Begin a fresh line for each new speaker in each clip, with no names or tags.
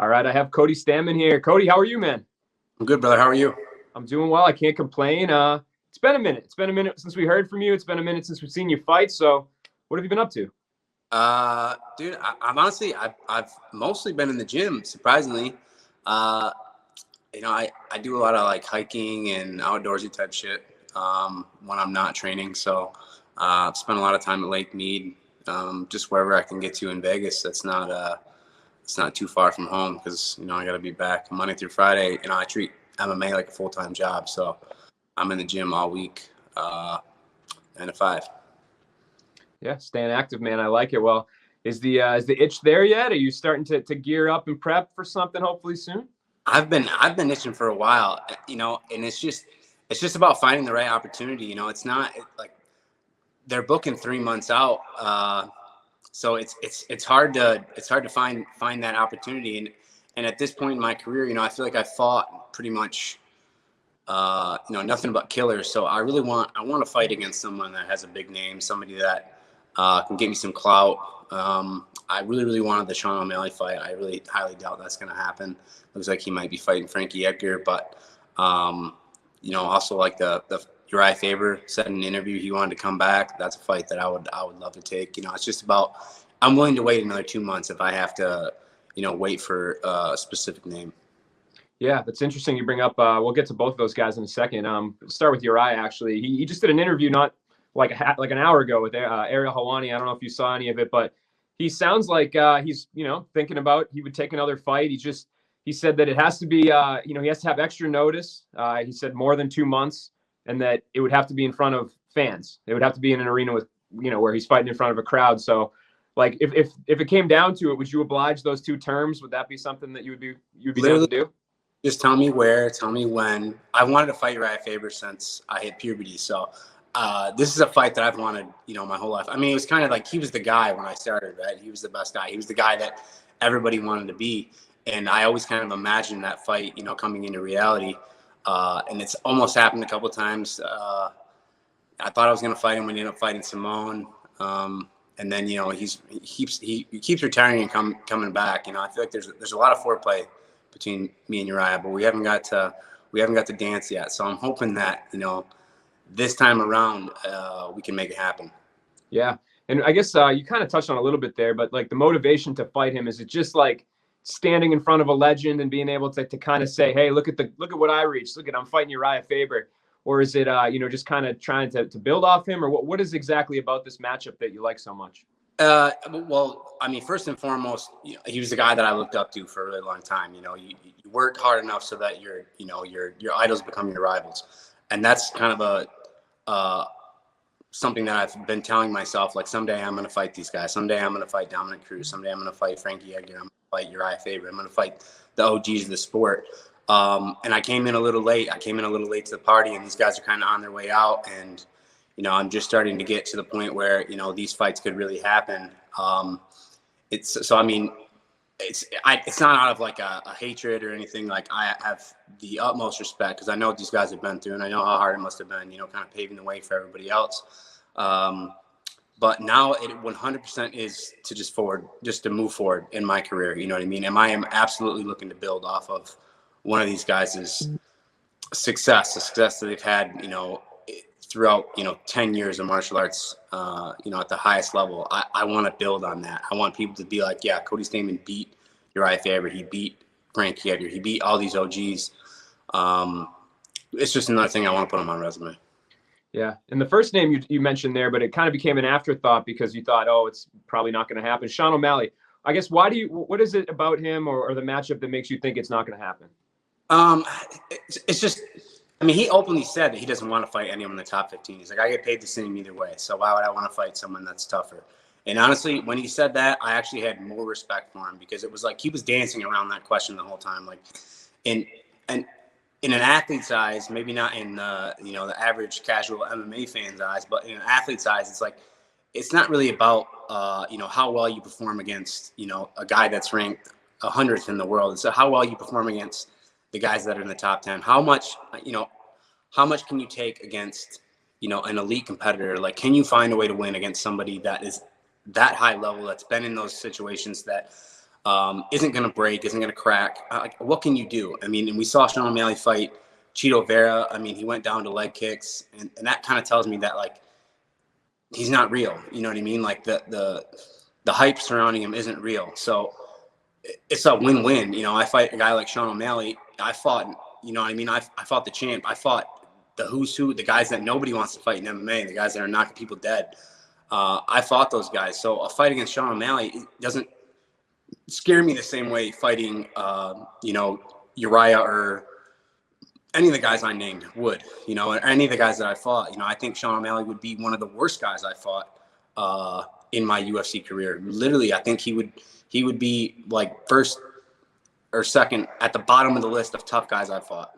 All right, I have Cody Stamann here. Cody, how are you, man?
I'm good, brother. How are you?
I'm doing well. I can't complain. It's been a minute. It's been a minute since we heard from you. It's been a minute since we've seen you fight. So, what have you been up to?
Dude, I'm honestly, I've mostly been in the gym, surprisingly. Uh, I do a lot of like hiking and outdoorsy type shit when I'm not training. So, I've spent a lot of time at Lake Mead, just wherever I can get to in Vegas. It's not too far from home because, I got to be back Monday through Friday. I treat MMA like a full-time job. So I'm in the gym all week, 9 to 5.
Yeah, staying active, man. I like it. Well, is the itch there yet? Are you starting to gear up and prep for something hopefully soon?
I've been itching for a while, and it's just about finding the right opportunity. It's not like they're booking 3 months out. So it's hard to find that opportunity. And at this point in my career, I feel like I fought pretty much, nothing but killers. So I want to fight against someone that has a big name, somebody that can get me some clout. I really wanted the Sean O'Malley fight. I really highly doubt that's going to happen. Looks like he might be fighting Frankie Edgar, but also like the Urijah Faber said in an interview he wanted to come back. That's a fight that I would love to take. It's just about, I'm willing to wait another 2 months if I have to, wait for a specific name.
Yeah, that's interesting you bring up. We'll get to both of those guys in a second. Let's start with Urijah, actually. He just did an interview not like an hour ago with Ariel Helwani. I don't know if you saw any of it, but he sounds like he's, thinking about he would take another fight. He said that it has to be, he has to have extra notice. He said more than 2 months, and that it would have to be in front of fans. It would have to be in an arena with, where he's fighting in front of a crowd. So, like, if it came down to it, would you oblige those two terms? Would that be something that you'd be down to do?
Just tell me where, tell me when. I wanted to fight Urijah Faber since I hit puberty. So this is a fight that I've wanted, my whole life. I mean, it was kind of like he was the guy when I started, right? He was the best guy. He was the guy that everybody wanted to be. And I always kind of imagined that fight, coming into reality. And it's almost happened a couple of times. I thought I was going to fight him when he ended up fighting Simone. And then, he keeps retiring and coming back. I feel like there's a lot of foreplay between me and Urijah, but we haven't got to dance yet. So I'm hoping that, this time around, we can make it happen.
Yeah. And I guess you kind of touched on a little bit there, but like the motivation to fight him, is it just like standing in front of a legend and being able to kind of say, hey, look at what I reached. Look at, I'm fighting Urijah Faber. Or is it, just kind of trying to build off him? Or what is exactly about this matchup that you like so much?
Well, I mean, first and foremost, he was the guy that I looked up to for a really long time. You work hard enough so that your idols become your rivals. And that's kind of something that I've been telling myself, like, someday I'm going to fight these guys. Someday I'm going to fight Dominic Cruz. Someday I'm going to fight Frankie Edgar. I'm going to fight Urijah Faber. I'm going to fight the OGs of the sport. And I came in a little late. I came in a little late to the party, and these guys are kind of on their way out. And, I'm just starting to get to the point where, these fights could really happen. It's not out of like a hatred or anything. Like, I have the utmost respect because I know what these guys have been through, and I know how hard it must have been, kind of paving the way for everybody else. But now it 100% is to just to move forward in my career. You know what I mean? And I am absolutely looking to build off of one of these guys' success, the success that they've had, throughout, 10 years of martial arts, at the highest level. I want to build on that. I want people to be like, yeah, Cody Stamann beat Urijah Faber. He beat Frankie Edgar. He beat all these OGs. It's just another thing I want to put on my resume.
Yeah. And the first name you mentioned there, but it kind of became an afterthought because you thought, oh, it's probably not going to happen. Sean O'Malley. I guess, what is it about him or the matchup that makes you think it's not going to happen?
It's just, I mean, he openly said that he doesn't want to fight anyone in the top 15. He's like, I get paid the same either way. So why would I want to fight someone that's tougher? And honestly, when he said that, I actually had more respect for him because it was like he was dancing around that question the whole time. Like, in an athlete's eyes, maybe not in the average casual MMA fan's eyes, but in an athlete's eyes, it's like, it's not really about how well you perform against a guy that's ranked 100th in the world. It's how well you perform against the guys that are in the top 10. How much can you take against an elite competitor? Like, can you find a way to win against somebody that is that high level, that's been in those situations, that isn't going to break, isn't going to crack. Like, what can you do? I mean, and we saw Sean O'Malley fight Chito Vera. I mean, he went down to leg kicks, and that kind of tells me that, like, he's not real. You know what I mean? Like, the hype surrounding him isn't real. So it's a win-win. You know, I fight a guy like Sean O'Malley. I fought, you know what I mean? I fought the champ. I fought the who's who, the guys that nobody wants to fight in MMA, the guys that are knocking people dead. I fought those guys. So a fight against Sean O'Malley doesn't scare me the same way fighting, you know, Urijah or any of the guys I named would, you know, or any of the guys that I fought. You know, I think Sean O'Malley would be one of the worst guys I fought in my UFC career. Literally, I think he would be like first or second at the bottom of the list of tough guys I fought.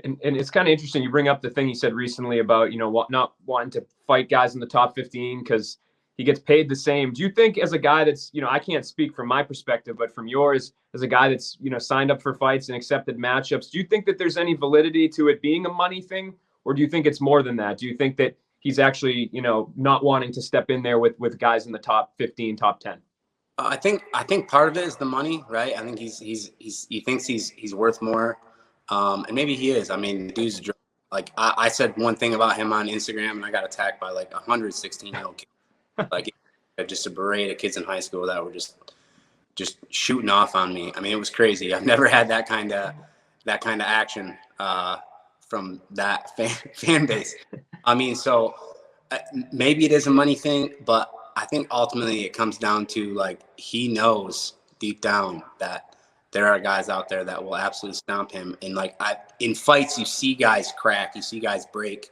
And it's kind of interesting. You bring up the thing you said recently about, you know, not wanting to fight guys in the top 15 because he gets paid the same. Do you think, as a guy that's, you know, I can't speak from my perspective, but from yours, as a guy that's, you know, signed up for fights and accepted matchups, do you think that there's any validity to it being a money thing? Or do you think it's more than that? Do you think that he's actually, you know, not wanting to step in there with guys in the top 15, top 10?
I think part of it is the money, right? I think he thinks he's worth more. And maybe he is. I mean, the dude's like, I said one thing about him on Instagram, and I got attacked by like 116-year-old kids. Like, just a berate of kids in high school that were just shooting off on me. I mean, it was crazy. I've never had that kind of action from that fan base. I mean, so maybe it is a money thing, but I think ultimately it comes down to, like, he knows deep down that there are guys out there that will absolutely stomp him. And like, in fights, you see guys crack, you see guys break.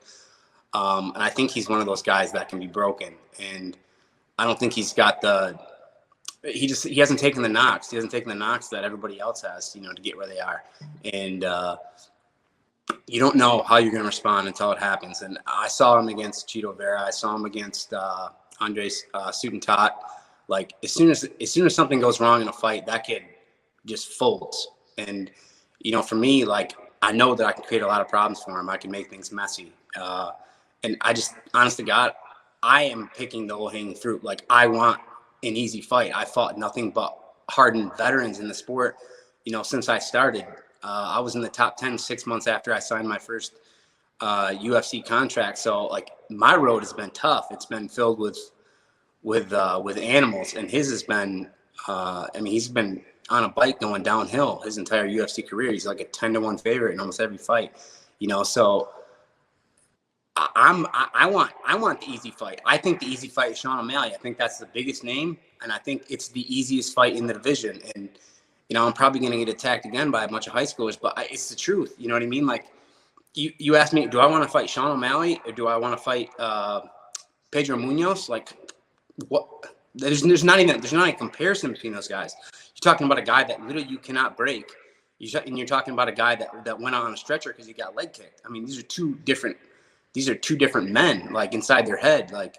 And I think he's one of those guys that can be broken. And I don't think he's got he hasn't taken the knocks. He hasn't taken the knocks that everybody else has, you know, to get where they are. And you don't know how you're going to respond until it happens. And I saw him against Chito Vera. I saw him against Andres Sutentat. Like, as soon as something goes wrong in a fight, that kid just folds. And, you know, for me, like, I know that I can create a lot of problems for him. I can make things messy. And I just, honest to God, I am picking the low-hanging fruit. Like, I want an easy fight. I fought nothing but hardened veterans in the sport, you know, since I started. I was in the top 10 6 months after I signed my first UFC contract. So, like, my road has been tough. It's been filled with animals, and his has been, I mean, he's been on a bike going downhill his entire UFC career. He's like a 10-1 favorite in almost every fight, you know. So I want the easy fight. I think the easy fight is Sean O'Malley. I think that's the biggest name, and I think it's the easiest fight in the division. And, you know, I'm probably going to get attacked again by a bunch of high schoolers, but it's the truth. You know what I mean? Like, you asked me, do I want to fight Sean O'Malley or do I want to fight Pedro Munoz? Like, what? There's not a comparison between those guys. You're talking about a guy that literally you cannot break. And you're talking about a guy that went out on a stretcher because he got leg kicked. I mean, these are two different men, like, inside their head. Like,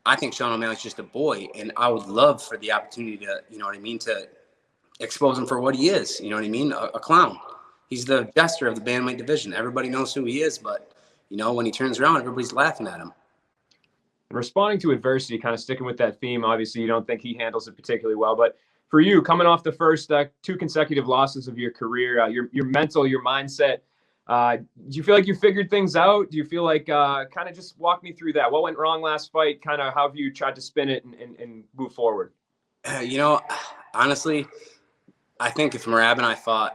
I think Sean O'Malley's just a boy, and I would love for the opportunity to, you know what I mean, to expose him for what he is. You know what I mean? A clown. He's the jester of the bantamweight division. Everybody knows who he is, but, you know, when he turns around, everybody's laughing at him.
Responding to adversity, kind of sticking with that theme, obviously you don't think he handles it particularly well, but for you, coming off the first 2 consecutive losses of your career, your mental, your mindset, do you feel like you figured things out? Do you feel like, kind of just walk me through that? What went wrong last fight? Kind of how have you tried to spin it and move forward?
You know, honestly, I think if Merab and I fought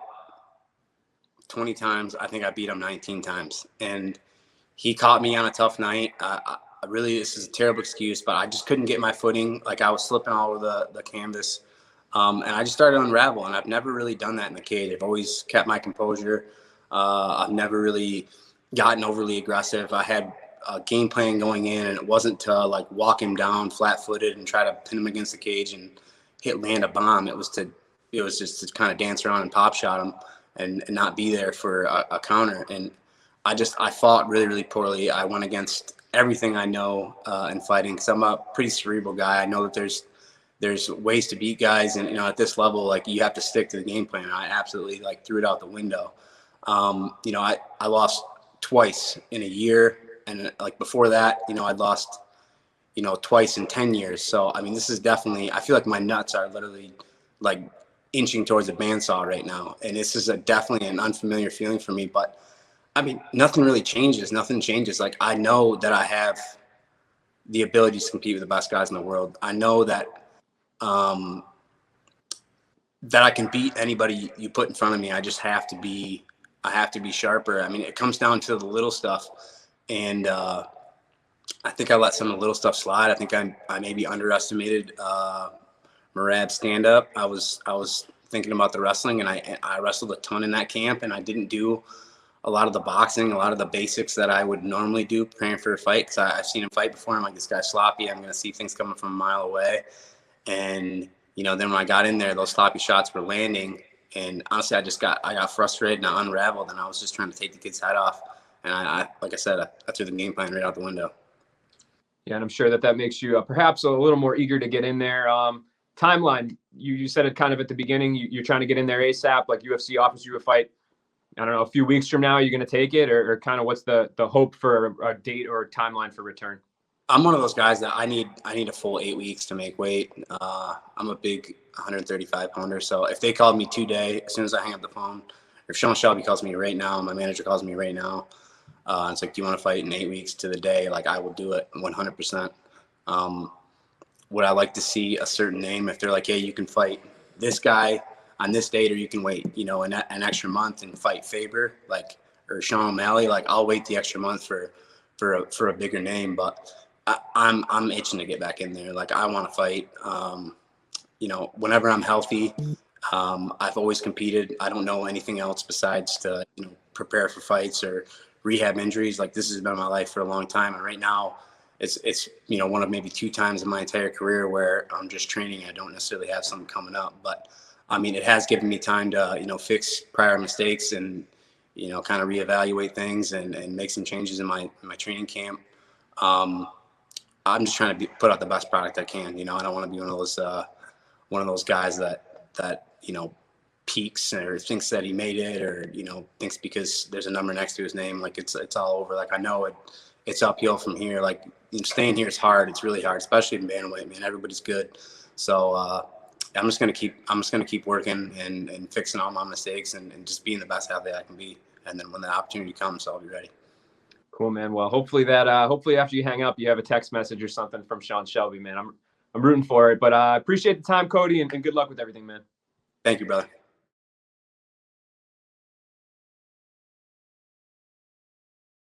20 times, I think I beat him 19 times. And he caught me on a tough night. Really, this is a terrible excuse, but I just couldn't get my footing. Like, I was slipping all over the canvas. And I just started to unravel, and I've never really done that in the cage. I've always kept my composure. I've never really gotten overly aggressive. I had a game plan going in, and it wasn't to, like, walk him down flat-footed and try to pin him against the cage and land a bomb. It was just to kind of dance around and pop shot him and not be there for a counter. And I fought really, really poorly. I went against everything I know in fighting, because I'm a pretty cerebral guy. I know that there's ways to beat guys, and, you know, at this level, like, you have to stick to the game plan. I absolutely, like, threw it out the window. You know, I lost twice in a year, and, like, before that, you know, I'd lost, you know, twice in 10 years. So, I mean, this is definitely, I feel like my nuts are literally like inching towards a bandsaw right now. And this is definitely an unfamiliar feeling for me, but I mean, nothing really changes. Nothing changes. Like, I know that I have the ability to compete with the best guys in the world. I know that, that I can beat anybody you put in front of me. I just have to be, sharper. I mean, it comes down to the little stuff. And, I think I let some of the little stuff slide. I think I maybe underestimated, Murad's stand up. I was thinking about the wrestling, and I wrestled a ton in that camp, and I didn't do a lot of the boxing, a lot of the basics that I would normally do preparing for a fight, because I've seen him fight before. I'm like, this guy's sloppy. I'm going to see things coming from a mile away. And, you know, then when I got in there, those sloppy shots were landing. And honestly, I got frustrated, and I unraveled, and I was just trying to take the kid's head off. And I like I said, I threw the game plan right out the window.
Yeah, and I'm sure that makes you perhaps a little more eager to get in there. Timeline, you said it kind of at the beginning. You're trying to get in there ASAP. Like, UFC offers you a fight, I don't know, a few weeks from now. Are you going to take it, or kind of what's the hope for a date or a timeline for return?
I'm one of those guys that I need a full 8 weeks to make weight. I'm a big 135 pounder. So if they called me today, as soon as I hang up the phone, or if Sean Shelby calls me right now, my manager calls me right now, it's like, do you want to fight in 8 weeks to the day? Like, I will do it 100%. Would I like to see a certain name if they're like, hey, you can fight this guy on this date, or you can wait, you know, an extra month and fight Faber, like, or Sean O'Malley? Like, I'll wait the extra month for a bigger name, but I'm itching to get back in there. Like, I want to fight, you know, whenever I'm healthy. I've always competed. I don't know anything else besides to, you know, prepare for fights or rehab injuries. Like, this has been my life for a long time. And right now it's, you know, one of maybe 2 times in my entire career where I'm just training. I don't necessarily have something coming up, but I mean, it has given me time to, you know, fix prior mistakes and, you know, kind of reevaluate things and make some changes in my training camp. I'm just trying to put out the best product I can. You know, I don't want to be one of those guys that, you know, peaks or thinks that he made it, or, you know, thinks because there's a number next to his name, like it's all over. Like, I know it's uphill from here. Like, you know, staying here is hard. It's really hard, especially in bantamweight, man. Everybody's good. So I'm just gonna keep working and fixing all my mistakes and just being the best athlete I can be. And then when the opportunity comes, I'll be ready.
Cool, man. Well, hopefully after you hang up, you have a text message or something from Sean Shelby, man. I'm rooting for it, but I appreciate the time, Cody, and good luck with everything, man.
Thank you, brother.